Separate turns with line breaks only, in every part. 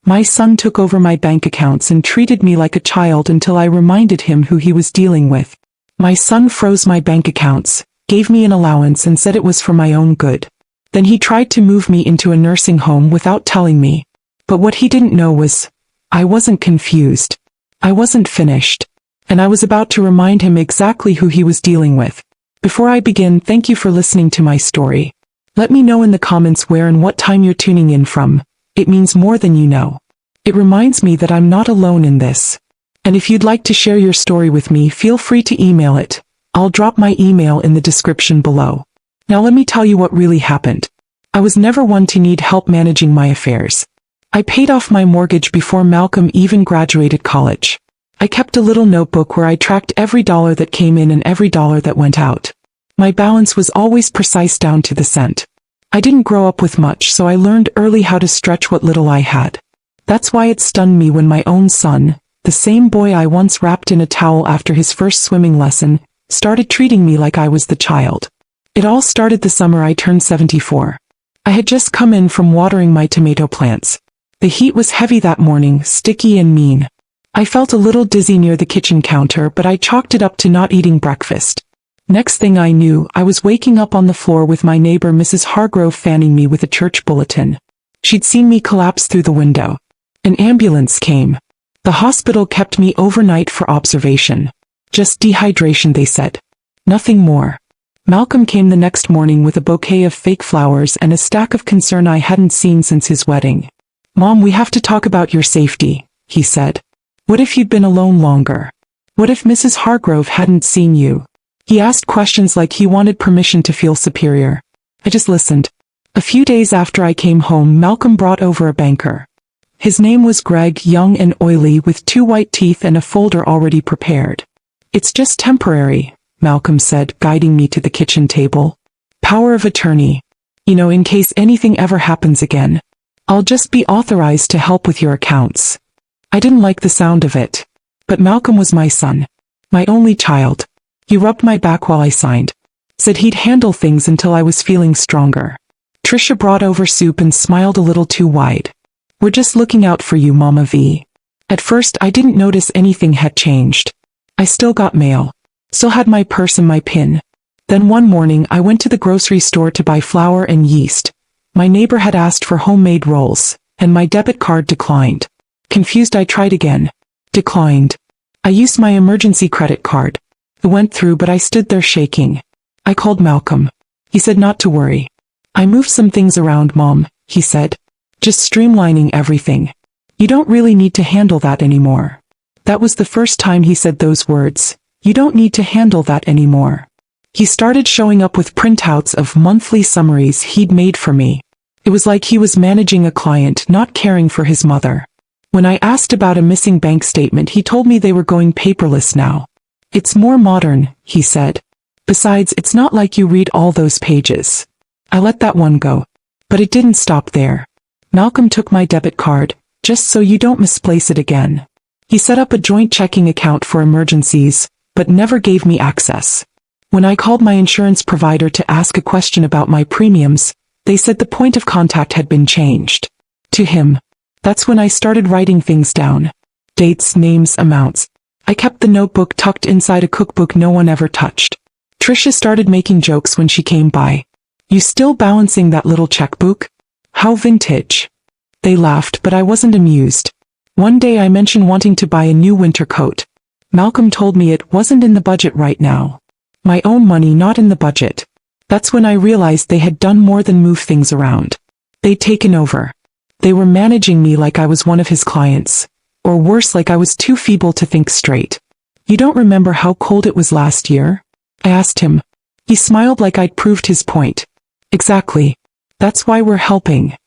My son took over my bank accounts and treated me like a child until I reminded him who he was dealing with. My son froze my bank accounts, gave me an allowance and said it was for my own good. Then he tried to move me into a nursing home without telling me. But what he didn't know was, I wasn't confused. I wasn't finished. And I was about to remind him exactly who he was dealing with. Before I begin, thank you for listening to my story. Let me know in the comments where and what time you're tuning in from. It means more than you know. It reminds me that I'm not alone in this. And if you'd like to share your story with me, feel free to email it. I'll drop my email in the description below. Now let me tell you what really happened. I was never one to need help managing my affairs. I paid off my mortgage before Malcolm even graduated college. I kept a little notebook where I tracked every dollar that came in and every dollar that went out. My balance was always precise down to the cent. I didn't grow up with much, so I learned early how to stretch what little I had. That's why it stunned me when my own son, the same boy I once wrapped in a towel after his first swimming lesson, started treating me like I was the child. It all started the summer I turned 74. I had just come in from watering my tomato plants. The heat was heavy that morning, sticky and mean. I felt a little dizzy near the kitchen counter, but I chalked it up to not eating breakfast. Next thing I knew, I was waking up on the floor with my neighbor Mrs. Hargrove fanning me with a church bulletin. She'd seen me collapse through the window. An ambulance came. The hospital kept me overnight for observation. Just dehydration, they said. Nothing more. Malcolm came the next morning with a bouquet of fake flowers and a stack of concern I hadn't seen since his wedding. "Mom, we have to talk about your safety," he said. "What if you'd been alone longer? What if Mrs. Hargrove hadn't seen you?" He asked questions like he wanted permission to feel superior. I just listened. A few days after I came home, Malcolm brought over a banker. His name was Greg, young and oily, with 2 white teeth and a folder already prepared. "It's just temporary," Malcolm said, guiding me to the kitchen table. "Power of attorney. In case anything ever happens again. I'll just be authorized to help with your accounts." I didn't like the sound of it. But Malcolm was my son. My only child. He rubbed my back while I signed. Said he'd handle things until I was feeling stronger. Trisha brought over soup and smiled a little too wide. "We're just looking out for you, Mama V." At first I didn't notice anything had changed. I still got mail. Still had my purse and my PIN. Then one morning I went to the grocery store to buy flour and yeast. My neighbor had asked for homemade rolls, and my debit card declined. Confused, I tried again. Declined. I used my emergency credit card. It went through, but I stood there shaking. I called Malcolm. He said not to worry. "I moved some things around, Mom," he said. "Just streamlining everything. You don't really need to handle that anymore." That was the first time he said those words. You don't need to handle that anymore. He started showing up with printouts of monthly summaries he'd made for me. It was like he was managing a client, not caring for his mother. When I asked about a missing bank statement, he told me they were going paperless now. "It's more modern," he said. "Besides, it's not like you read all those pages." I let that one go. But it didn't stop there. Malcolm took my debit card, "just so you don't misplace it again." He set up a joint checking account for emergencies, but never gave me access. When I called my insurance provider to ask a question about my premiums, they said the point of contact had been changed to him. That's when I started writing things down. Dates, names, amounts. I kept the notebook tucked inside a cookbook no one ever touched. Trisha started making jokes when she came by. "You still balancing that little checkbook? How vintage." They laughed, but I wasn't amused. One day I mentioned wanting to buy a new winter coat. Malcolm told me it wasn't in the budget right now. My own money not in the budget. That's when I realized they had done more than move things around. They'd taken over. They were managing me like I was one of his clients. Or worse, like I was too feeble to think straight. "You don't remember how cold it was last year?" I asked him. He smiled like I'd proved his point. "Exactly. That's why we're helping."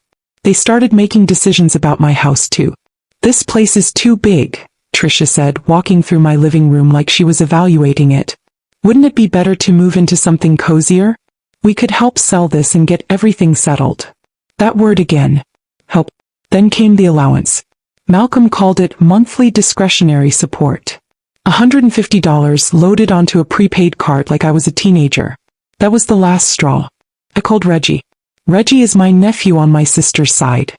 They started making decisions about my house too. "This place is too big," Trisha said, walking through my living room like she was evaluating it. "Wouldn't it be better to move into something cozier? We could help sell this and get everything settled." That word again. Help. Then came the allowance. Malcolm called it monthly discretionary support. $150 loaded onto a prepaid card like I was a teenager. That was the last straw. I called Reggie. Reggie is my nephew on my sister's side.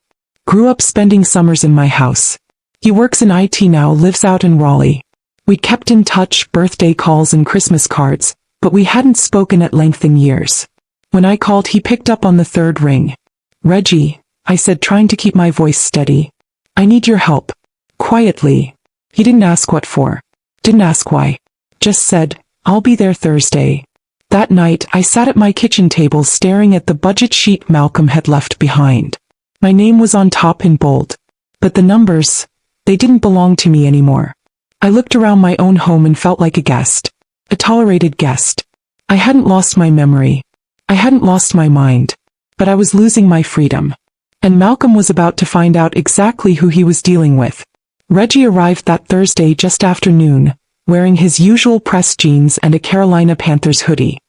Grew up spending summers in my house. He works in IT now, lives out in Raleigh. We kept in touch, birthday calls and Christmas cards, but we hadn't spoken at length in years. When I called, he picked up on the third ring. "Reggie," I said, trying to keep my voice steady. "I need your help." Quietly. He didn't ask what for. Didn't ask why. Just said, "I'll be there Thursday." That night, I sat at my kitchen table staring at the budget sheet Malcolm had left behind. My name was on top in bold. But the numbers, they didn't belong to me anymore. I looked around my own home and felt like a guest. A tolerated guest. I hadn't lost my memory. I hadn't lost my mind. But I was losing my freedom. And Malcolm was about to find out exactly who he was dealing with. Reggie arrived that Thursday just after noon, wearing his usual pressed jeans and a Carolina Panthers hoodie.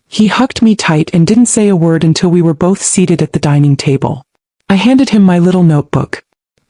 He hugged me tight and didn't say a word until we were both seated at the dining table. I handed him my little notebook.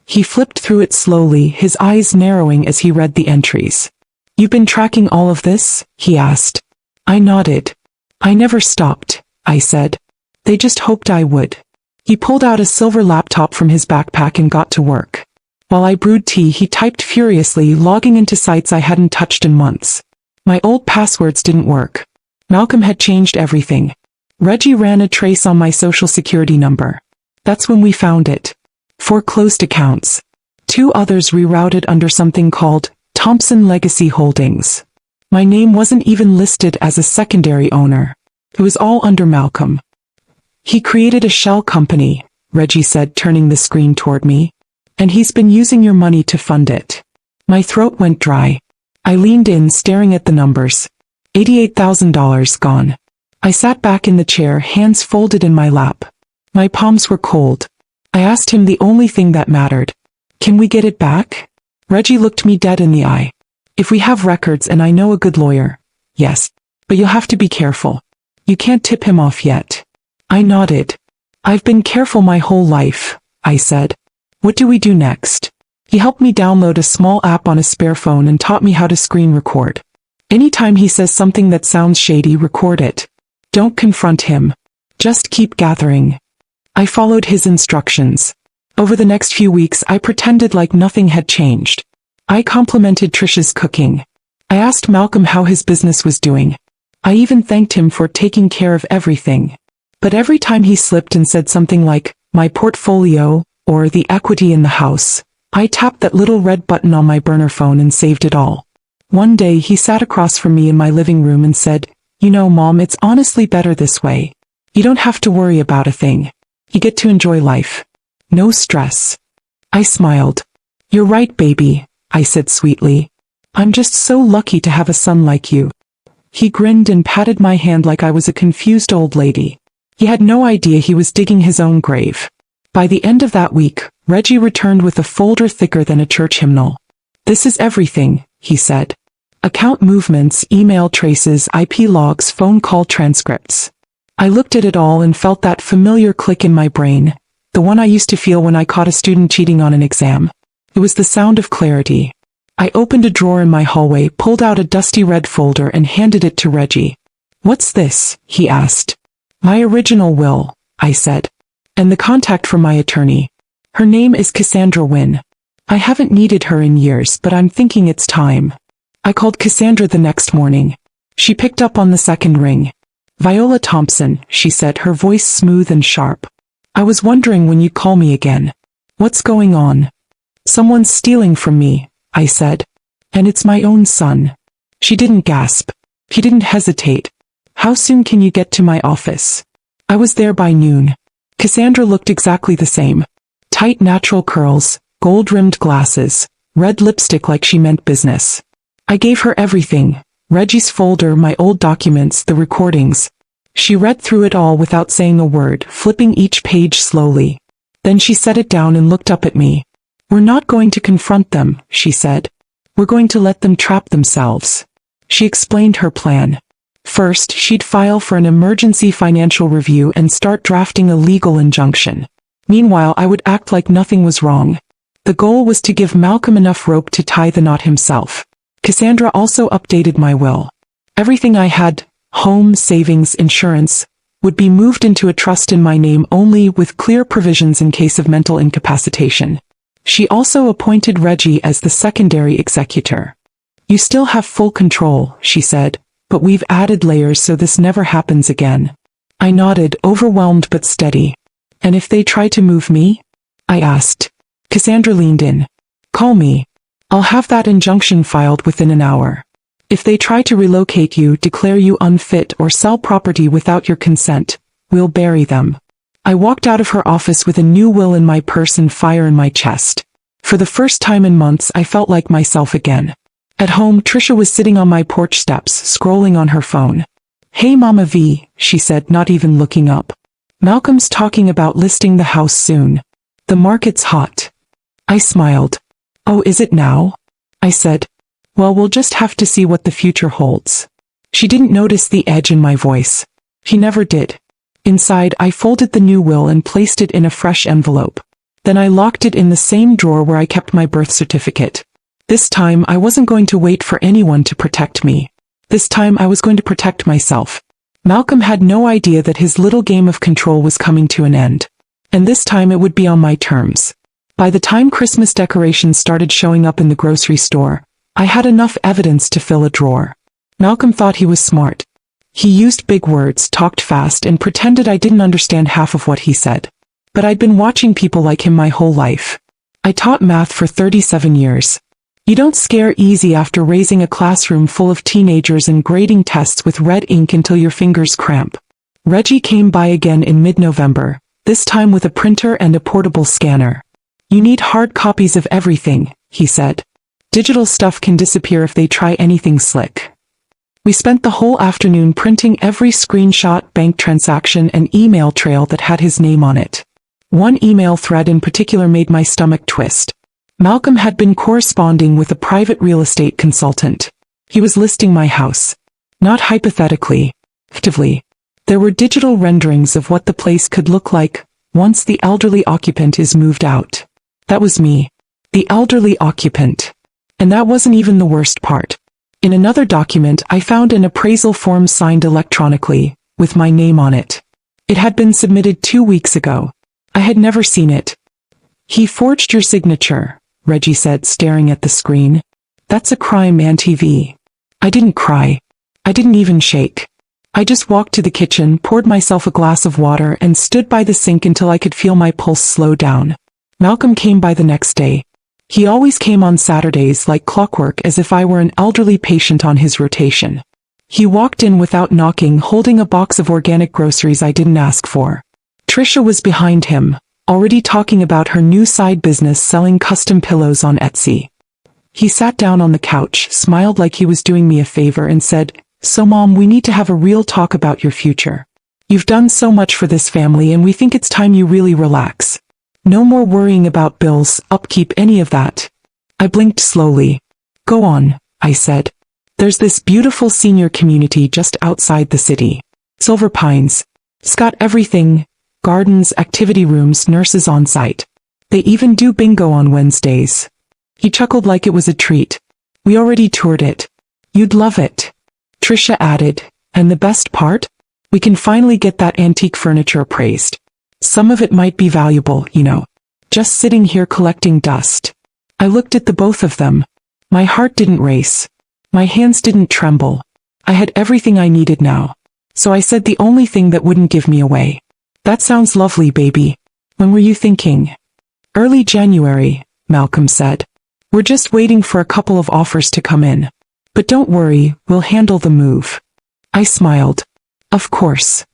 He flipped through it slowly, his eyes narrowing as he read the entries. "You've been tracking all of this?" he asked. I nodded. "I never stopped," I said. "They just hoped I would." He pulled out a silver laptop from his backpack and got to work. While I brewed tea, he typed furiously, logging into sites I hadn't touched in months. My old passwords didn't work. Malcolm had changed everything. Reggie ran a trace on my social security number. That's when we found it. Foreclosed accounts. 2 others rerouted under something called Thompson Legacy Holdings. My name wasn't even listed as a secondary owner. It was all under Malcolm. "He created a shell company," Reggie said, turning the screen toward me. "And he's been using your money to fund it." My throat went dry. I leaned in, staring at the numbers. $88,000 gone. I sat back in the chair, hands folded in my lap. My palms were cold. I asked him the only thing that mattered. "Can we get it back?" Reggie looked me dead in the eye. "If we have records and I know a good lawyer, yes. But you'll have to be careful. You can't tip him off yet." I nodded. "I've been careful my whole life," I said. "What do we do next?" He helped me download a small app on a spare phone and taught me how to screen record. Anytime he says something that sounds shady, record it. Don't confront him. Just keep gathering. I followed his instructions. Over the next few weeks, I pretended like nothing had changed. I complimented Trisha's cooking. I asked Malcolm how his business was doing. I even thanked him for taking care of everything. But every time he slipped and said something like, "my portfolio," or "the equity in the house," I tapped that little red button on my burner phone and saved it all. One day he sat across from me in my living room and said, "You know, Mom, it's honestly better this way. You don't have to worry about a thing. You get to enjoy life. No stress." I smiled. "You're right, baby," I said sweetly. "I'm just so lucky to have a son like you." He grinned and patted my hand like I was a confused old lady. He had no idea he was digging his own grave. By the end of that week, Reggie returned with a folder thicker than a church hymnal. "This is everything," he said. "Account movements, email traces, IP logs, phone call transcripts." I looked at it all and felt that familiar click in my brain, the one I used to feel when I caught a student cheating on an exam. It was the sound of clarity. I opened a drawer in my hallway, pulled out a dusty red folder and handed it to Reggie. "What's this?" he asked. "My original will," I said. "And the contact from my attorney. Her name is Cassandra Wynne. I haven't needed her in years, but I'm thinking it's time." I called Cassandra the next morning. She picked up on the second ring. "Viola Thompson," she said, her voice smooth and sharp. "I was wondering when you'd call me again. What's going on?" "Someone's stealing from me," I said. "And it's my own son." She didn't gasp. She didn't hesitate. "How soon can you get to my office?" I was there by noon. Cassandra looked exactly the same. Tight natural curls, gold-rimmed glasses, red lipstick like she meant business. I gave her everything. Reggie's folder, my old documents, the recordings. She read through it all without saying a word, flipping each page slowly. Then she set it down and looked up at me. "We're not going to confront them," she said. "We're going to let them trap themselves." She explained her plan. First, she'd file for an emergency financial review and start drafting a legal injunction. Meanwhile, I would act like nothing was wrong. The goal was to give Malcolm enough rope to tie the knot himself. Cassandra also updated my will. Everything I had, home, savings, insurance, would be moved into a trust in my name only, with clear provisions in case of mental incapacitation. She also appointed Reggie as the secondary executor. "You still have full control," she said, "but we've added layers so this never happens again." I nodded, overwhelmed but steady. "And if they try to move me?" I asked. Cassandra leaned in. "Call me. I'll have that injunction filed within an hour. If they try to relocate you, declare you unfit, or sell property without your consent, we'll bury them." I walked out of her office with a new will in my purse and fire in my chest. For the first time in months, I felt like myself again. At home, Trisha was sitting on my porch steps, scrolling on her phone. "Hey Mama V," she said, not even looking up. "Malcolm's talking about listing the house soon. The market's hot." I smiled. "Oh, is it now?" I said. "Well, we'll just have to see what the future holds." She didn't notice the edge in my voice. He never did. Inside, I folded the new will and placed it in a fresh envelope. Then I locked it in the same drawer where I kept my birth certificate. This time, I wasn't going to wait for anyone to protect me. This time, I was going to protect myself. Malcolm had no idea that his little game of control was coming to an end. And this time it would be on my terms. By the time Christmas decorations started showing up in the grocery store, I had enough evidence to fill a drawer. Malcolm thought he was smart. He used big words, talked fast, and pretended I didn't understand half of what he said. But I'd been watching people like him my whole life. I taught math for 37 years. You don't scare easy after raising a classroom full of teenagers and grading tests with red ink until your fingers cramp. Reggie came by again in mid-November, this time with a printer and a portable scanner. "You need hard copies of everything," he said. "Digital stuff can disappear if they try anything slick." We spent the whole afternoon printing every screenshot, bank transaction, and email trail that had his name on it. One email thread in particular made my stomach twist. Malcolm had been corresponding with a private real estate consultant. He was listing my house. Not hypothetically, actively. There were digital renderings of what the place could look like once the elderly occupant is moved out. That was me. The elderly occupant. And that wasn't even the worst part. In another document, I found an appraisal form signed electronically, with my name on it. It had been submitted 2 weeks ago. I had never seen it. "He forged your signature," Reggie said, staring at the screen. "That's a crime, Auntie V." I didn't cry. I didn't even shake. I just walked to the kitchen, poured myself a glass of water, and stood by the sink until I could feel my pulse slow down. Malcolm came by the next day. He always came on Saturdays like clockwork, as if I were an elderly patient on his rotation. He walked in without knocking, holding a box of organic groceries I didn't ask for. Trisha was behind him, already talking about her new side business selling custom pillows on Etsy. He sat down on the couch, smiled like he was doing me a favor, and said, "So Mom, we need to have a real talk about your future. You've done so much for this family and we think it's time you really relax. No more worrying about bills, upkeep, any of that." I blinked slowly. "Go on," I said. "There's this beautiful senior community just outside the city. Silver Pines. It's got everything. Gardens, activity rooms, nurses on site. They even do bingo on Wednesdays." He chuckled like it was a treat. "We already toured it. You'd love it." Trisha added, "And the best part? We can finally get that antique furniture appraised. Some of it might be valuable, you know. Just sitting here collecting dust." I looked at the both of them. My heart didn't race. My hands didn't tremble. I had everything I needed now. So I said the only thing that wouldn't give me away. "That sounds lovely, baby. When were you thinking?" "Early January," Malcolm said. "We're just waiting for a couple of offers to come in. But don't worry, we'll handle the move." I smiled. Of course.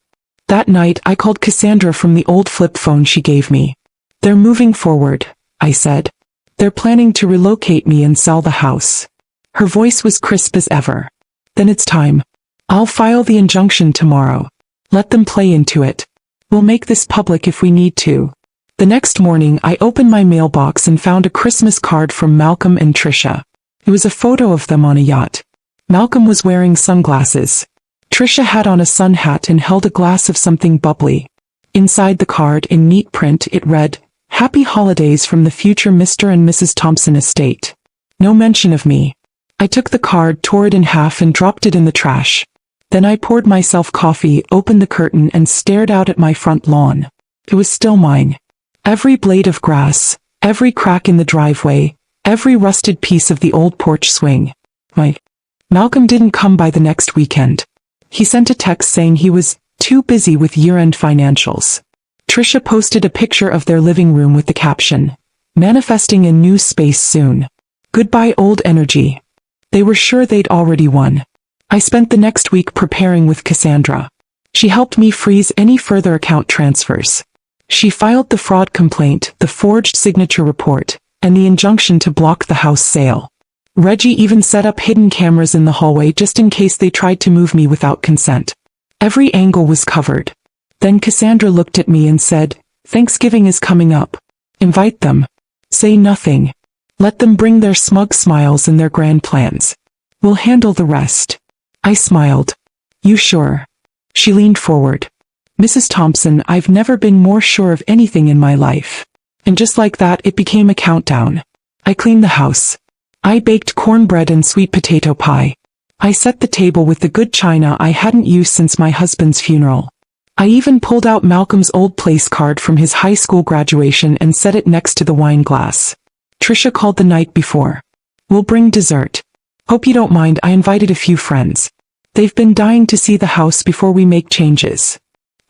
That night, I called Cassandra from the old flip phone she gave me. "They're moving forward," I said. "They're planning to relocate me and sell the house." Her voice was crisp as ever. "Then it's time. I'll file the injunction tomorrow. Let them play into it. We'll make this public if we need to." The next morning, I opened my mailbox and found a Christmas card from Malcolm and Trisha. It was a photo of them on a yacht. Malcolm was wearing sunglasses. Trisha had on a sun hat and held a glass of something bubbly. Inside the card, in neat print, it read, "Happy holidays from the future Mr. and Mrs. Thompson estate." No mention of me. I took the card, tore it in half, and dropped it in the trash. Then I poured myself coffee, opened the curtain, and stared out at my front lawn. It was still mine. Every blade of grass, every crack in the driveway, every rusted piece of the old porch swing. Malcolm didn't come by the next weekend. He sent a text saying he was too busy with year-end financials. Trisha posted a picture of their living room with the caption, "Manifesting a new space soon. Goodbye old energy." They were sure they'd already won. I spent the next week preparing with Cassandra. She helped me freeze any further account transfers. She filed the fraud complaint, the forged signature report, and the injunction to block the house sale. Reggie even set up hidden cameras in the hallway just in case they tried to move me without consent. Every angle was covered. Then Cassandra looked at me and said, "Thanksgiving is coming up. Invite them. Say nothing. Let them bring their smug smiles and their grand plans. We'll handle the rest." I smiled. "You sure?" She leaned forward. "Mrs. Thompson, I've never been more sure of anything in my life." And just like that, it became a countdown. I cleaned the house. I baked cornbread and sweet potato pie. I set the table with the good china I hadn't used since my husband's funeral. I even pulled out Malcolm's old place card from his high school graduation and set it next to the wine glass. Trisha called the night before. "We'll bring dessert. Hope you don't mind, I invited a few friends. They've been dying to see the house before we make changes."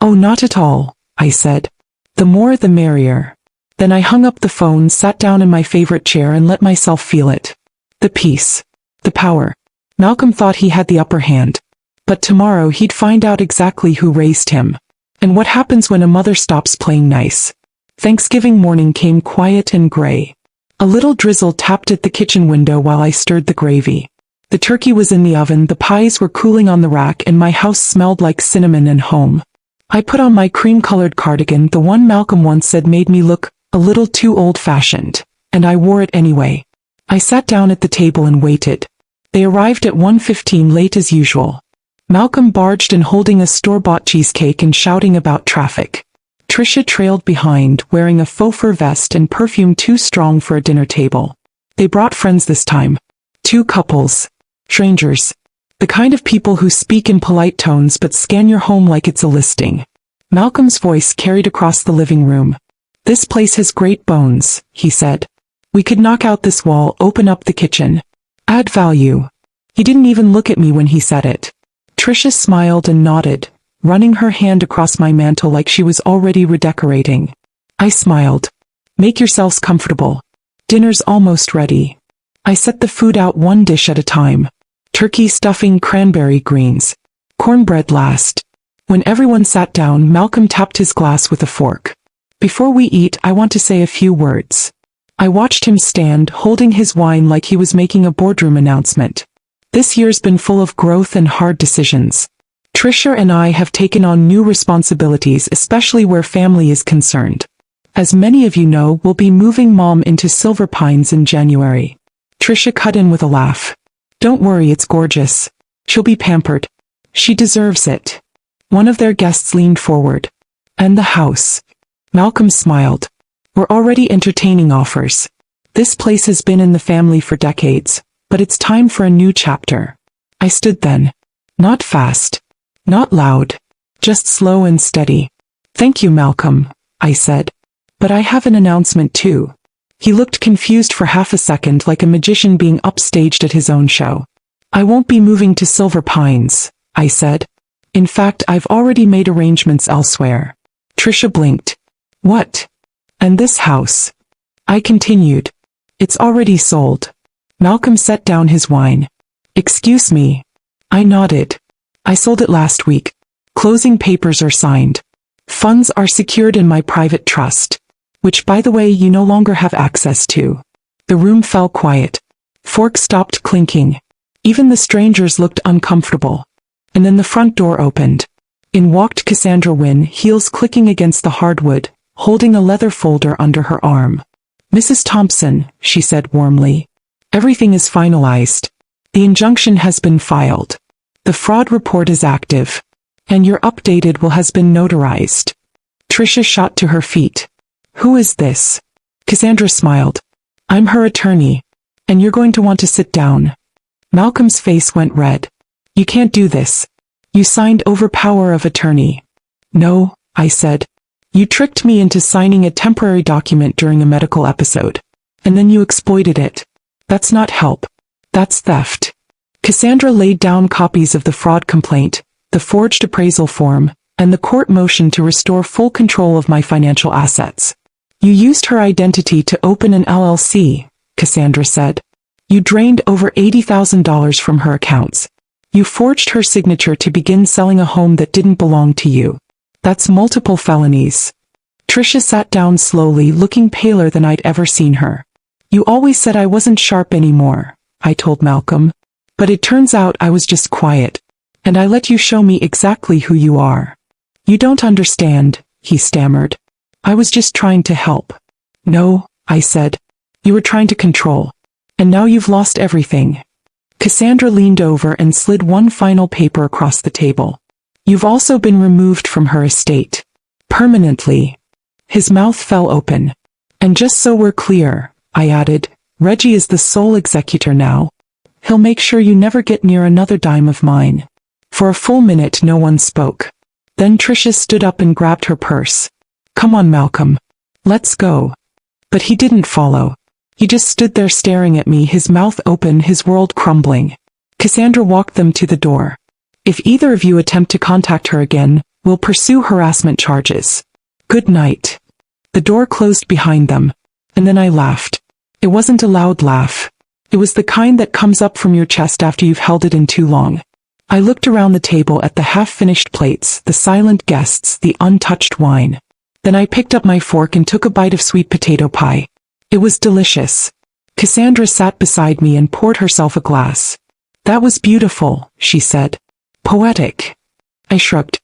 "Oh, not at all," I said. "The more the merrier." Then I hung up the phone, sat down in my favorite chair and let myself feel it. The peace. The power. Malcolm thought he had the upper hand. But tomorrow he'd find out exactly who raised him. And what happens when a mother stops playing nice. Thanksgiving morning came quiet and gray. A little drizzle tapped at the kitchen window while I stirred the gravy. The turkey was in the oven, the pies were cooling on the rack, and my house smelled like cinnamon and home. I put on my cream-colored cardigan, the one Malcolm once said made me look a little too old-fashioned, and I wore it anyway. I sat down at the table and waited. They arrived at 1:15, late as usual. Malcolm barged in holding a store-bought cheesecake and shouting about traffic. Trisha trailed behind, wearing a faux fur vest and perfume too strong for a dinner table. They brought friends this time. 2 couples. Strangers. The kind of people who speak in polite tones but scan your home like it's a listing. Malcolm's voice carried across the living room. "This place has great bones," he said. "We could knock out this wall, open up the kitchen. Add value." He didn't even look at me when he said it. Trisha smiled and nodded, running her hand across my mantle like she was already redecorating. I smiled. "Make yourselves comfortable. Dinner's almost ready." I set the food out one dish at a time. Turkey, stuffing, cranberry greens. Cornbread last. When everyone sat down, Malcolm tapped his glass with a fork. "Before we eat, I want to say a few words." I watched him stand, holding his wine like he was making a boardroom announcement. "This year's been full of growth and hard decisions. Trisha and I have taken on new responsibilities, especially where family is concerned. As many of you know, we'll be moving Mom into Silver Pines in January." Trisha cut in with a laugh. "Don't worry, it's gorgeous. She'll be pampered. She deserves it." One of their guests leaned forward. "And the house." Malcolm smiled. "We're already entertaining offers. This place has been in the family for decades, but it's time for a new chapter." I stood then. Not fast. Not loud. Just slow and steady. "Thank you, Malcolm," I said. "But I have an announcement too." He looked confused for half a second, like a magician being upstaged at his own show. "I won't be moving to Silver Pines," I said. "In fact, I've already made arrangements elsewhere." Trisha blinked. "What?" "And this house," I continued. "It's already sold." Malcolm set down his wine. "Excuse me." I nodded. "I sold it last week. Closing papers are signed. Funds are secured in my private trust, which, by the way, you no longer have access to." The room fell quiet. Forks stopped clinking. Even the strangers looked uncomfortable. And then the front door opened. In walked Cassandra Wynne, heels clicking against the hardwood, holding a leather folder under her arm. "Mrs. Thompson," she said warmly. "Everything is finalized. The injunction has been filed. The fraud report is active. And your updated will has been notarized." Trisha shot to her feet. "Who is this?" Cassandra smiled. "I'm her attorney. And you're going to want to sit down." Malcolm's face went red. "You can't do this. You signed over power of attorney. No, I said. You tricked me into signing a temporary document during a medical episode. And then you exploited it. That's not help. That's theft. Cassandra laid down copies of the fraud complaint, the forged appraisal form, and the court motion to restore full control of my financial assets. You used her identity to open an LLC, Cassandra said. You drained over $80,000 from her accounts. You forged her signature to begin selling a home that didn't belong to you. That's multiple felonies. Tricia sat down slowly, looking paler than I'd ever seen her. You always said I wasn't sharp anymore, I told Malcolm. But it turns out I was just quiet. And I let you show me exactly who you are. You don't understand, he stammered. I was just trying to help. No, I said. You were trying to control. And now you've lost everything. Cassandra leaned over and slid one final paper across the table. You've also been removed from her estate. Permanently. His mouth fell open. And just so we're clear, I added, Reggie is the sole executor now. He'll make sure you never get near another dime of mine. For a full minute no one spoke. Then Tricia stood up and grabbed her purse. Come on, Malcolm. Let's go. But he didn't follow. He just stood there staring at me, his mouth open, his world crumbling. Cassandra walked them to the door. If either of you attempt to contact her again, we'll pursue harassment charges. Good night. The door closed behind them. And then I laughed. It wasn't a loud laugh. It was the kind that comes up from your chest after you've held it in too long. I looked around the table at the half-finished plates, the silent guests, the untouched wine. Then I picked up my fork and took a bite of sweet potato pie. It was delicious. Cassandra sat beside me and poured herself a glass. That was beautiful, she said. Poetic. I shrugged.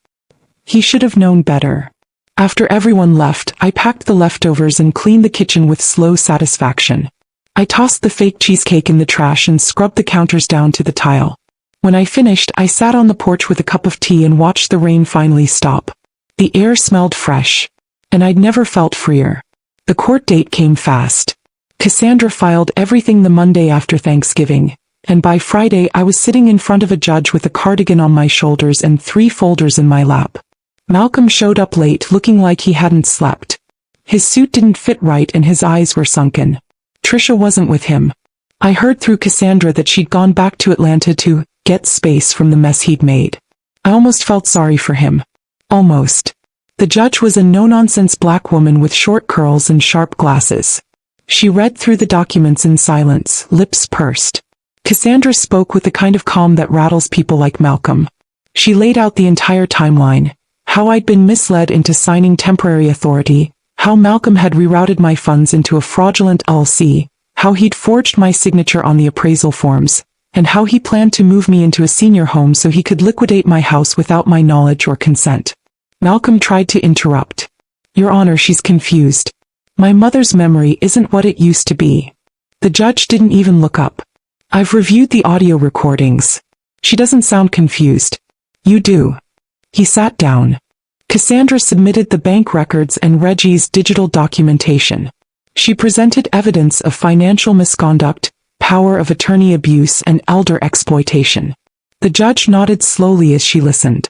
He should have known better. After everyone left, I packed the leftovers and cleaned the kitchen with slow satisfaction. I tossed the fake cheesecake in the trash and scrubbed the counters down to the tile. When I finished, I sat on the porch with a cup of tea and watched the rain finally stop. The air smelled fresh. And I'd never felt freer. The court date came fast. Cassandra filed everything the Monday after Thanksgiving, and by Friday I was sitting in front of a judge with a cardigan on my shoulders and 3 folders in my lap. Malcolm showed up late, looking like he hadn't slept. His suit didn't fit right and his eyes were sunken. Tricia wasn't with him. I heard through Cassandra that she'd gone back to Atlanta to get space from the mess he'd made. I almost felt sorry for him. Almost. The judge was a no-nonsense black woman with short curls and sharp glasses. She read through the documents in silence, lips pursed. Cassandra spoke with the kind of calm that rattles people like Malcolm. She laid out the entire timeline, how I'd been misled into signing temporary authority, how Malcolm had rerouted my funds into a fraudulent LLC, how he'd forged my signature on the appraisal forms, and how he planned to move me into a senior home so he could liquidate my house without my knowledge or consent. Malcolm tried to interrupt. Your Honor, she's confused. My mother's memory isn't what it used to be. The judge didn't even look up. I've reviewed the audio recordings. She doesn't sound confused. You do. He sat down. Cassandra submitted the bank records and Reggie's digital documentation. She presented evidence of financial misconduct, power of attorney abuse, and elder exploitation. The judge nodded slowly as she listened.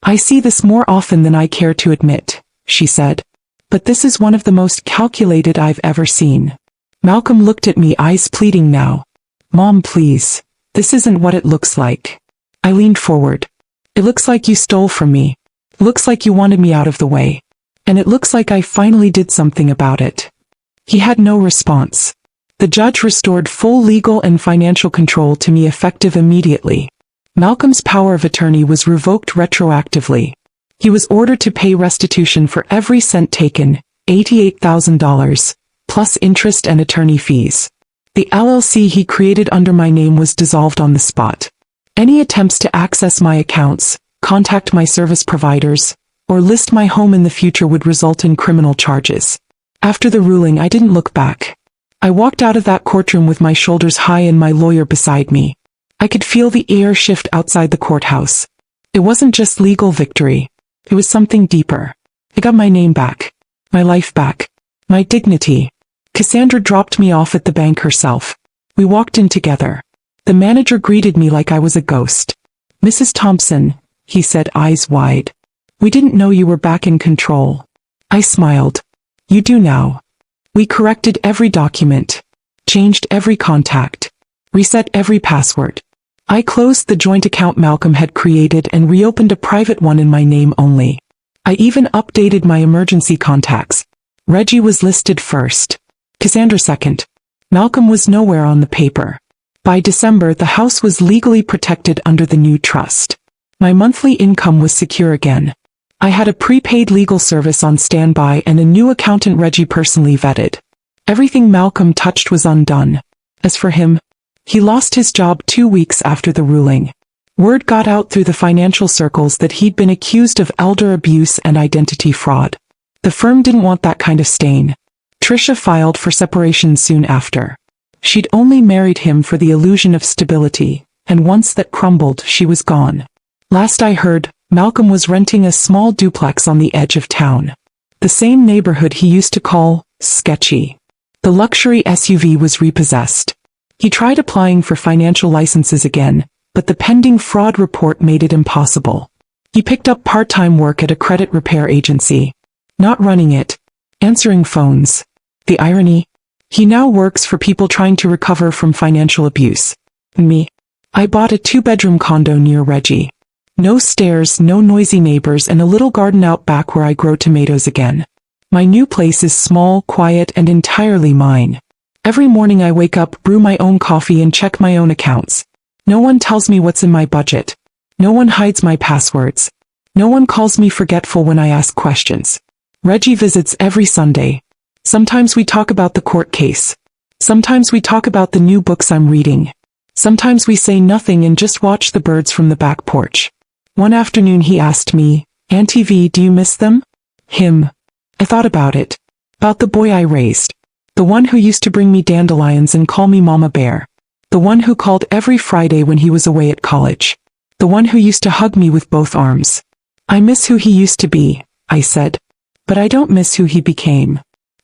I see this more often than I care to admit, she said. But this is one of the most calculated I've ever seen. Malcolm looked at me, eyes pleading now. Mom, please. This isn't what it looks like. I leaned forward. It looks like you stole from me. It looks like you wanted me out of the way. And it looks like I finally did something about it. He had no response. The judge restored full legal and financial control to me effective immediately. Malcolm's power of attorney was revoked retroactively. He was ordered to pay restitution for every cent taken, $88,000, plus interest and attorney fees. The LLC he created under my name was dissolved on the spot. Any attempts to access my accounts, contact my service providers, or list my home in the future would result in criminal charges. After the ruling, I didn't look back. I walked out of that courtroom with my shoulders high and my lawyer beside me. I could feel the air shift outside the courthouse. It wasn't just legal victory. It was something deeper. I got my name back. My life back. My dignity. Cassandra dropped me off at the bank herself. We walked in together. The manager greeted me like I was a ghost. Mrs. Thompson, he said, eyes wide. We didn't know you were back in control. I smiled. You do now. We corrected every document, changed every contact, reset every password. I closed the joint account Malcolm had created and reopened a private one in my name only. I even updated my emergency contacts. Reggie was listed first, Cassandra second. Malcolm was nowhere on the paper. By December, the house was legally protected under the new trust. My monthly income was secure again. I had a prepaid legal service on standby and a new accountant Reggie personally vetted. Everything Malcolm touched was undone. As for him, he lost his job 2 weeks after the ruling. Word got out through the financial circles that he'd been accused of elder abuse and identity fraud. The firm didn't want that kind of stain. Trisha filed for separation soon after. She'd only married him for the illusion of stability, and once that crumbled, she was gone. Last I heard, Malcolm was renting a small duplex on the edge of town. The same neighborhood he used to call sketchy. The luxury SUV was repossessed. He tried applying for financial licenses again, but the pending fraud report made it impossible. He picked up part-time work at a credit repair agency. Not running it, answering phones. The irony? He now works for people trying to recover from financial abuse. Me. I bought a 2-bedroom condo near Reggie. No stairs, no noisy neighbors, and a little garden out back where I grow tomatoes again. My new place is small, quiet, and entirely mine. Every morning I wake up, brew my own coffee, and check my own accounts. No one tells me what's in my budget. No one hides my passwords. No one calls me forgetful when I ask questions. Reggie visits every Sunday. Sometimes we talk about the court case. Sometimes we talk about the new books I'm reading. Sometimes we say nothing and just watch the birds from the back porch. One afternoon he asked me, "Auntie V, do you miss them?" Him. I thought about it. About the boy I raised. The one who used to bring me dandelions and call me Mama Bear. The one who called every Friday when he was away at college. The one who used to hug me with both arms. I miss who he used to be, I said. But I don't miss who he became.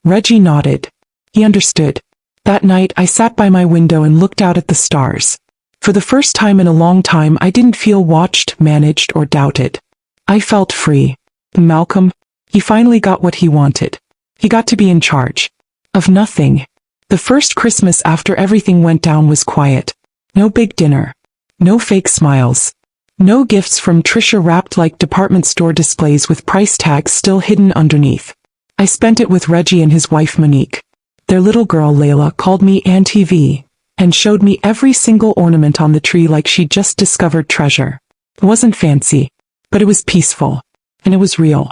Reggie nodded. He understood. That night I sat by my window and looked out at the stars. For the first time in a long time I didn't feel watched, managed, or doubted. I felt free. Malcolm, he finally got what he wanted. He got to be in charge. Of nothing. The first Christmas after everything went down was quiet. No big dinner. No fake smiles. No gifts from Trisha wrapped like department store displays with price tags still hidden underneath. I spent it with Reggie and his wife Monique. Their little girl Layla called me Auntie V, and showed me every single ornament on the tree like she'd just discovered treasure. It wasn't fancy, but it was peaceful, and it was real.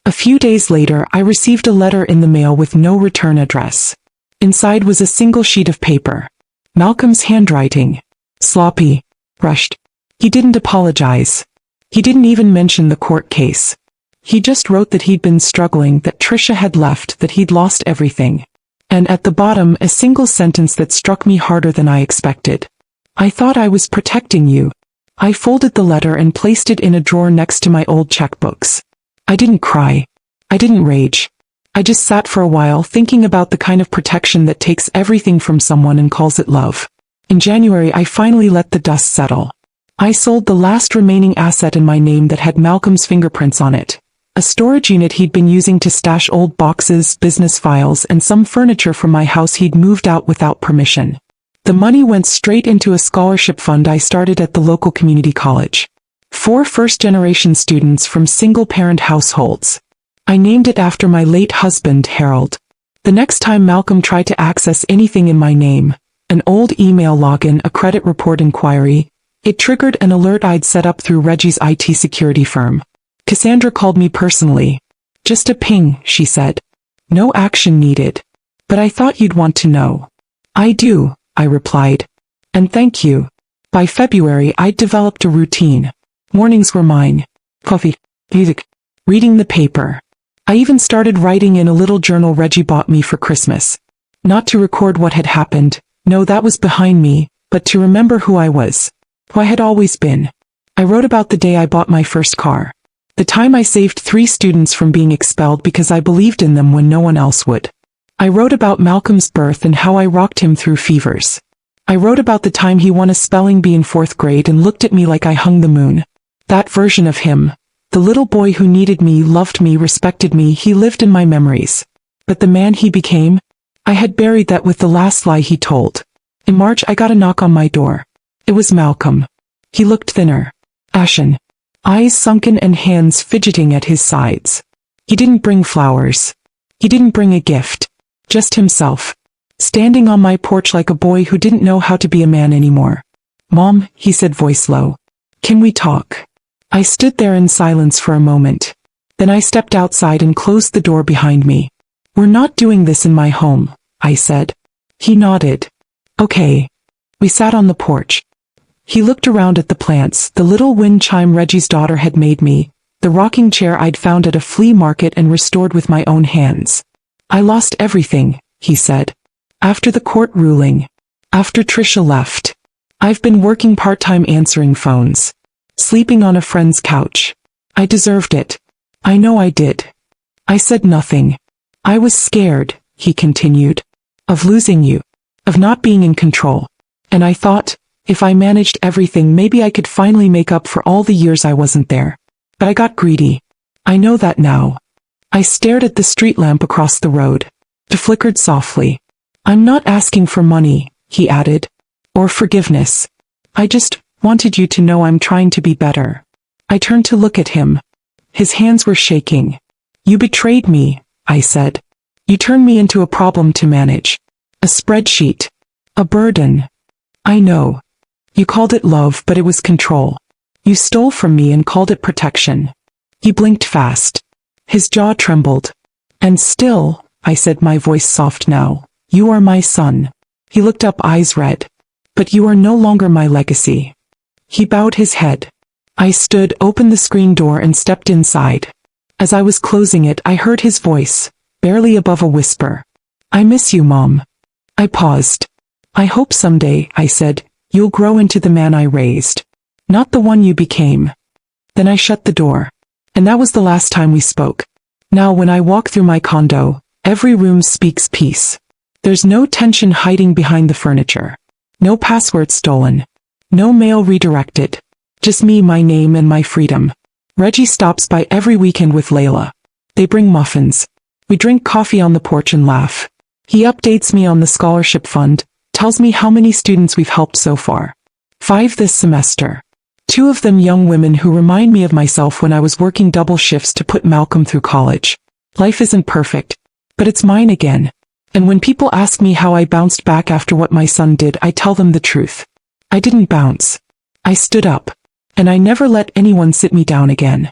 A few days later I received a letter in the mail with no return address. Inside was a single sheet of paper. Malcolm's handwriting. Sloppy. Rushed. He didn't apologize. He didn't even mention the court case. He just wrote that he'd been struggling, that Trisha had left, that he'd lost everything. And at the bottom, a single sentence that struck me harder than I expected. I thought I was protecting you. I folded the letter and placed it in a drawer next to my old checkbooks. I didn't cry. I didn't rage. I just sat for a while thinking about the kind of protection that takes everything from someone and calls it love. In January I finally let the dust settle. I sold the last remaining asset in my name that had Malcolm's fingerprints on it. A storage unit he'd been using to stash old boxes, business files, and some furniture from my house he'd moved out without permission. The money went straight into a scholarship fund I started at the local community college. 4 first-generation students from single-parent households. I named it after my late husband, Harold. The next time Malcolm tried to access anything in my name, an old email login, a credit report inquiry, it triggered an alert I'd set up through Reggie's IT security firm. Cassandra called me personally. "Just a ping," she said. "No action needed. But I thought you'd want to know." "I do," I replied. "And thank you." By February I'd developed a routine. Mornings were mine. Coffee, music, reading the paper. I even started writing in a little journal Reggie bought me for Christmas. Not to record what had happened, no, that was behind me, but to remember who I was. Who I had always been. I wrote about the day I bought my first car. The time I saved 3 students from being expelled because I believed in them when no one else would. I wrote about Malcolm's birth and how I rocked him through fevers. I wrote about the time he won a spelling bee in 4th grade and looked at me like I hung the moon. That version of him, the little boy who needed me, loved me, respected me, he lived in my memories. But the man he became? I had buried that with the last lie he told. In March I got a knock on my door. It was Malcolm. He looked thinner, ashen, eyes sunken and hands fidgeting at his sides. He didn't bring flowers. He didn't bring a gift. Just himself. Standing on my porch like a boy who didn't know how to be a man anymore. "Mom," he said, voice low. "Can we talk?" I stood there in silence for a moment. Then I stepped outside and closed the door behind me. "We're not doing this in my home," I said. He nodded. "Okay." We sat on the porch. He looked around at the plants, the little wind chime Reggie's daughter had made me, the rocking chair I'd found at a flea market and restored with my own hands. "I lost everything," he said. "After the court ruling. After Trisha left. I've been working part-time answering phones. Sleeping on a friend's couch. I deserved it. I know I did." I said nothing. "I was scared," he continued. "Of losing you. Of not being in control. And I thought, if I managed everything, maybe I could finally make up for all the years I wasn't there. But I got greedy. I know that now." I stared at the street lamp across the road. It flickered softly. "I'm not asking for money," he added. "Or forgiveness. I just wanted you to know I'm trying to be better." I turned to look at him. His hands were shaking. "You betrayed me," I said. "You turned me into a problem to manage. A spreadsheet. A burden. I know. You called it love, but it was control. You stole from me and called it protection." He blinked fast. His jaw trembled. "And still," I said, my voice soft now, "you are my son." He looked up, eyes red. "But you are no longer my legacy." He bowed his head. I stood, opened the screen door and stepped inside. As I was closing it, I heard his voice, barely above a whisper. "I miss you, Mom." I paused. "I hope someday," I said, "you'll grow into the man I raised. Not the one you became." Then I shut the door. And that was the last time we spoke. Now when I walk through my condo, every room speaks peace. There's no tension hiding behind the furniture. No password stolen. No mail redirected. Just me, my name, and my freedom. Reggie stops by every weekend with Layla. They bring muffins. We drink coffee on the porch and laugh. He updates me on the scholarship fund, tells me how many students we've helped so far. 5 this semester. 2 of them young women who remind me of myself when I was working double shifts to put Malcolm through college. Life isn't perfect, but it's mine again. And when people ask me how I bounced back after what my son did, I tell them the truth. I didn't bounce. I stood up. And I never let anyone sit me down again.